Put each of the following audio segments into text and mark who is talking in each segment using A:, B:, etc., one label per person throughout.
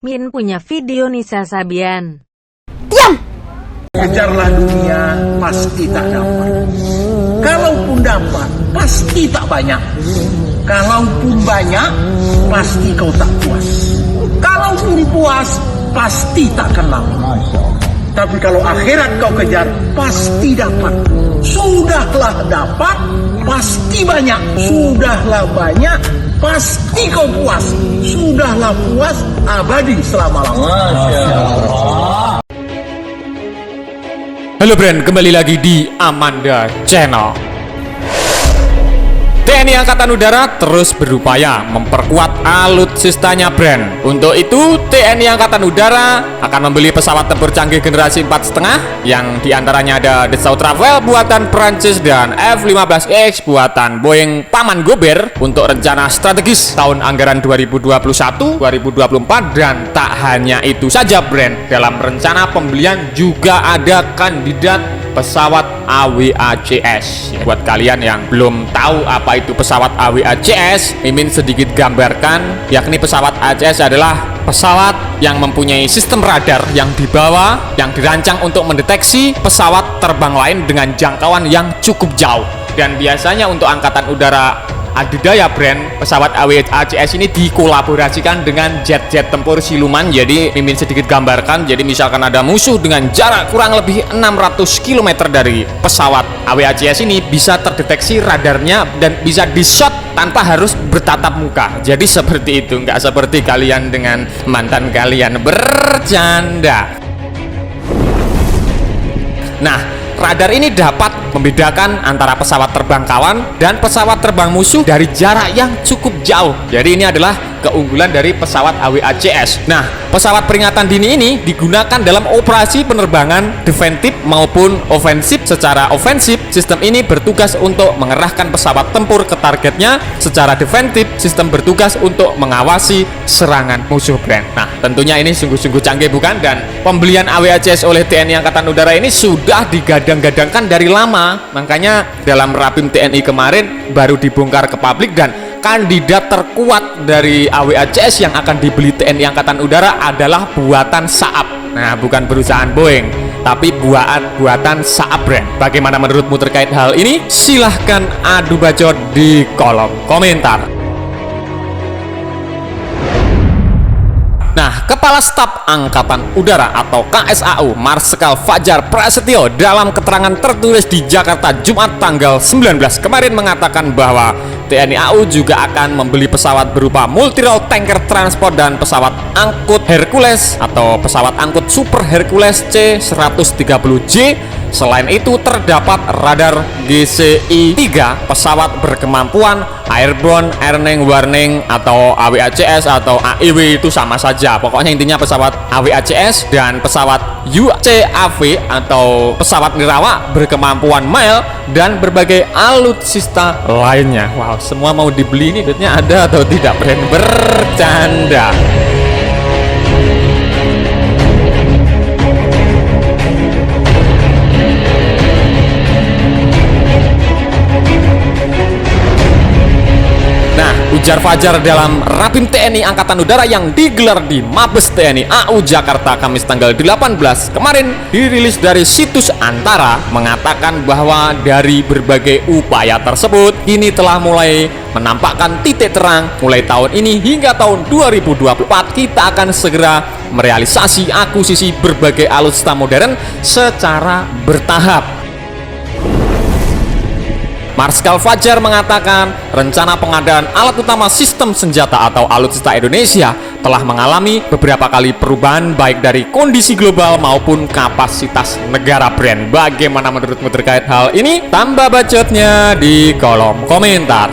A: Min punya video Nisa Sabian.
B: Diam!
C: Kejarlah dunia, pasti tak dapat. Kalaupun dapat, pasti tak banyak. Kalaupun banyak, pasti kau tak puas. Kalaupun puas, pasti takkan lama. Tapi kalau akhirat kau kejar, pasti dapat. Sudahlah dapat, pasti banyak. Sudahlah banyak, pasti kau puas. Sudahlah puas, abadi selama-lamanya.
D: Halo Brand, kembali lagi di Amanda Channel. TNI Angkatan Udara terus berupaya memperkuat alutsistanya Brand. Untuk itu, TNI Angkatan Udara akan membeli pesawat tempur canggih generasi 4,5 yang diantaranya ada Dassault Rafale buatan Prancis dan F-15X buatan Boeing Paman Gober untuk rencana strategis tahun anggaran 2021-2024. Dan tak hanya itu saja Brand, dalam rencana pembelian juga ada kandidat pesawat AWACS. Buat kalian yang belum tahu apa itu pesawat AWACS, Mimin sedikit gambarkan, yakni pesawat ACS adalah pesawat yang mempunyai sistem radar yang dibawa, yang dirancang untuk mendeteksi pesawat terbang lain dengan jangkauan yang cukup jauh. Dan biasanya untuk Angkatan Udara adidaya Brand, pesawat AWACS ini dikolaborasikan dengan jet-jet tempur siluman. Jadi Mimin sedikit gambarkan, jadi misalkan ada musuh dengan jarak kurang lebih 600 km dari pesawat AWACS ini, bisa terdeteksi radarnya dan bisa di-shot tanpa harus bertatap muka. Jadi seperti itu, nggak seperti kalian dengan mantan kalian bercanda. Nah, radar ini dapat membedakan antara pesawat terbang kawan dan pesawat terbang musuh dari jarak yang cukup jauh. Jadi ini adalah keunggulan dari pesawat AWACS. Nah, pesawat peringatan dini ini digunakan dalam operasi penerbangan defensif maupun ofensif. Secara ofensif, sistem ini bertugas untuk mengerahkan pesawat tempur ke targetnya. Secara defensif, sistem bertugas untuk mengawasi serangan musuh Brand. Nah, tentunya ini sungguh-sungguh canggih bukan? Dan pembelian AWACS oleh TNI Angkatan Udara ini sudah digadang-gadangkan dari lama. Makanya dalam Rapim TNI kemarin baru dibongkar ke publik, dan kandidat terkuat dari AWACS yang akan dibeli TNI Angkatan Udara adalah buatan Saab. Nah, bukan perusahaan Boeing, tapi buatan Saab Brand. Bagaimana menurutmu terkait hal ini? Silahkan adu bacot di kolom komentar. Nah, Kepala Staf Angkatan Udara atau KSAU Marsikal Fajar Prasetyo dalam keterangan tertulis di Jakarta Jumat tanggal 19 kemarin mengatakan bahwa TNI AU juga akan membeli pesawat berupa multi-role tanker transport dan pesawat angkut Hercules atau pesawat angkut Super Hercules C-130J. Selain itu terdapat radar GCI-3, pesawat berkemampuan Airborne Earning Warning atau AWACS atau AEW, itu sama saja. Pokoknya intinya pesawat AWACS dan pesawat UCAV atau pesawat nirawak berkemampuan mile dan berbagai alutsista lainnya. Wow, semua mau dibeli, ini duitnya ada atau tidak Brand? Bercanda. Ujar Fajar dalam Rapim TNI Angkatan Udara yang digelar di Mabes TNI AU Jakarta Kamis tanggal 18 kemarin, dirilis dari situs Antara, mengatakan bahwa dari berbagai upaya tersebut kini telah mulai menampakkan titik terang. Mulai tahun ini hingga tahun 2024 kita akan segera merealisasi akuisisi berbagai alutsista modern secara bertahap. Marsikal Fajar mengatakan rencana pengadaan alat utama sistem senjata atau alutsista Indonesia telah mengalami beberapa kali perubahan baik dari kondisi global maupun kapasitas negara Brand. Bagaimana menurutmu terkait hal ini? Tambah bacotnya di kolom komentar.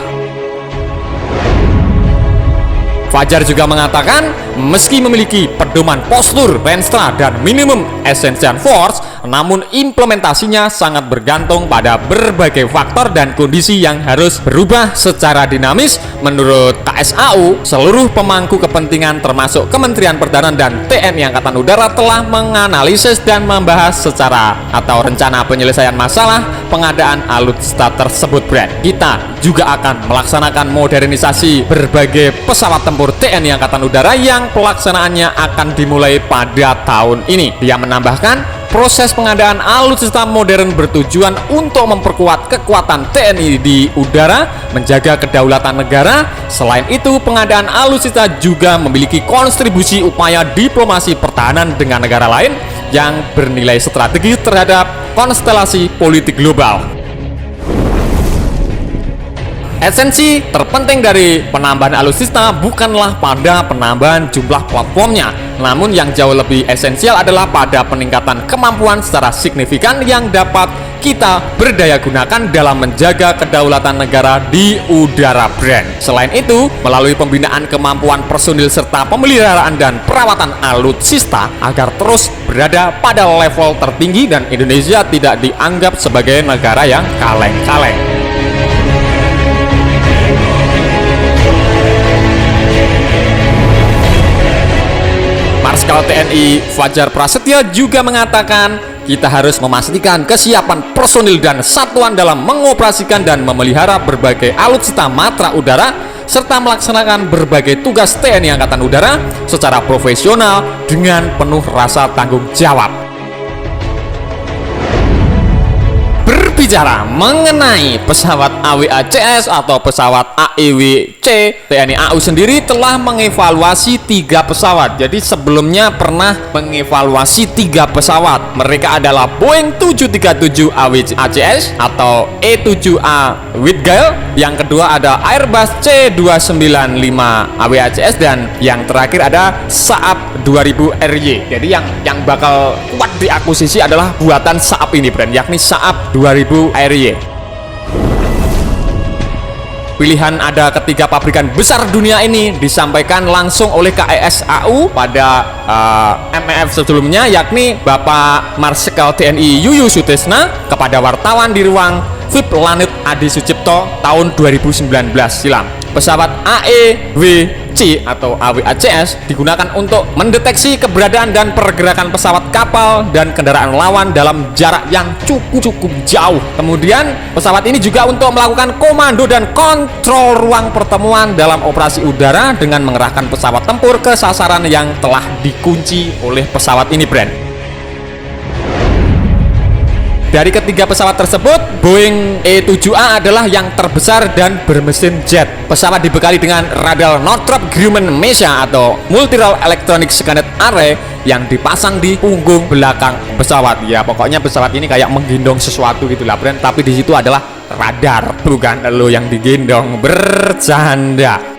D: Fajar juga mengatakan meski memiliki pedoman postur, renstra, dan minimum essential force, namun implementasinya sangat bergantung pada berbagai faktor dan kondisi yang harus berubah secara dinamis. Menurut KSAU, seluruh pemangku kepentingan termasuk Kementerian Pertahanan dan TNI Angkatan Udara telah menganalisis dan membahas secara atau rencana penyelesaian masalah pengadaan alutsista tersebut, Brand. Kita juga akan melaksanakan modernisasi berbagai pesawat tempur TNI Angkatan Udara yang pelaksanaannya akan dimulai pada tahun ini. Dia menambahkan, proses pengadaan alutsista modern bertujuan untuk memperkuat kekuatan TNI di udara, menjaga kedaulatan negara. Selain itu, pengadaan alutsista juga memiliki kontribusi upaya diplomasi pertahanan dengan negara lain yang bernilai strategis terhadap konstelasi politik global. Esensi terpenting dari penambahan alutsista bukanlah pada penambahan jumlah platformnya, namun yang jauh lebih esensial adalah pada peningkatan kemampuan secara signifikan yang dapat kita berdaya gunakan dalam menjaga kedaulatan negara di udara, Brand. Selain itu, melalui pembinaan kemampuan personil serta pemeliharaan dan perawatan alutsista agar terus berada pada level tertinggi dan Indonesia tidak dianggap sebagai negara yang kaleng-kaleng. Marskal TNI Fajar Prasetya juga mengatakan, kita harus memastikan kesiapan personil dan satuan dalam mengoperasikan dan memelihara berbagai alutsista matra udara serta melaksanakan berbagai tugas TNI Angkatan Udara secara profesional dengan penuh rasa tanggung jawab. Berbicara mengenai pesawat AWACS atau pesawat AEWC, TNI AU sendiri telah mengevaluasi 3 pesawat. Jadi sebelumnya pernah mengevaluasi 3 pesawat. Mereka adalah Boeing 737 AWACS atau E7A Whitgill. Yang kedua ada Airbus C295 AWACS dan yang terakhir ada Saab 2000 RY. Jadi yang bakal kuat diakuisisi adalah buatan Saab ini, Brand, yakni Saab 2000 RY. Pilihan ada ketiga pabrikan besar dunia ini disampaikan langsung oleh KSAU pada MEF sebelumnya, yakni Bapak Marsikal TNI Yuyun Sutisna kepada wartawan di ruang VIP Lanut Adi Sucipto tahun 2019 silam. Pesawat AEWC atau AWACS digunakan untuk mendeteksi keberadaan dan pergerakan pesawat, kapal, dan kendaraan lawan dalam jarak yang cukup jauh. Kemudian pesawat ini juga untuk melakukan komando dan kontrol ruang pertemuan dalam operasi udara dengan mengerahkan pesawat tempur ke sasaran yang telah dikunci oleh pesawat ini, Brand. Dari ketiga pesawat tersebut, Boeing E7A adalah yang terbesar dan bermesin jet. Pesawat dibekali dengan radar Northrop Grumman Mecha atau Multi-Role Electronic Scanner Array yang dipasang di punggung belakang pesawat. Ya, pokoknya pesawat ini kayak menggendong sesuatu gitulah, Brand. Tapi di situ adalah radar, bukan lo yang digendong. Bercanda.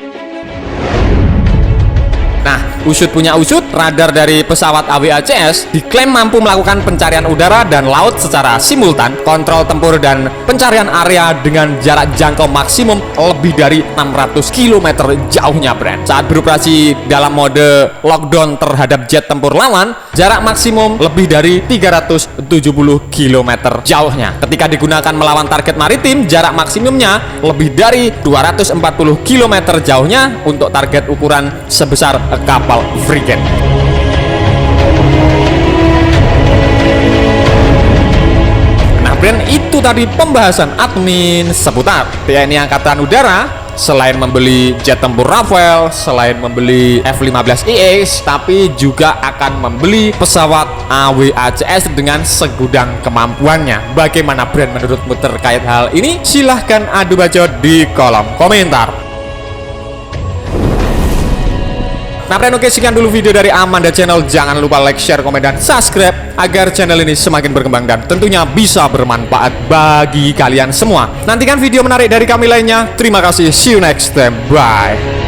D: Nah, usut punya usut, radar dari pesawat AWACS diklaim mampu melakukan pencarian udara dan laut secara simultan, kontrol tempur dan pencarian area dengan jarak jangkau maksimum lebih dari 600 km jauhnya, Brand. Saat beroperasi dalam mode lockdown terhadap jet tempur lawan, jarak maksimum lebih dari 370 km jauhnya. Ketika digunakan melawan target maritim, jarak maksimumnya lebih dari 240 km jauhnya untuk target ukuran sebesar kapal frigate. Nah, Brand, itu tadi pembahasan admin seputar TNI Angkatan Udara. Selain membeli jet tempur Rafale, selain membeli F-15EX, tapi juga akan membeli pesawat AWACS dengan segudang kemampuannya. Bagaimana, Brand, menurutmu terkait hal ini? Silahkan adu bacot di kolom komentar. Nah, Brand, oke, sekian dulu video dari Amanda Channel. Jangan lupa like, share, komen, dan subscribe agar channel ini semakin berkembang dan tentunya bisa bermanfaat bagi kalian semua. Nantikan video menarik dari kami lainnya. Terima kasih, see you next time, bye.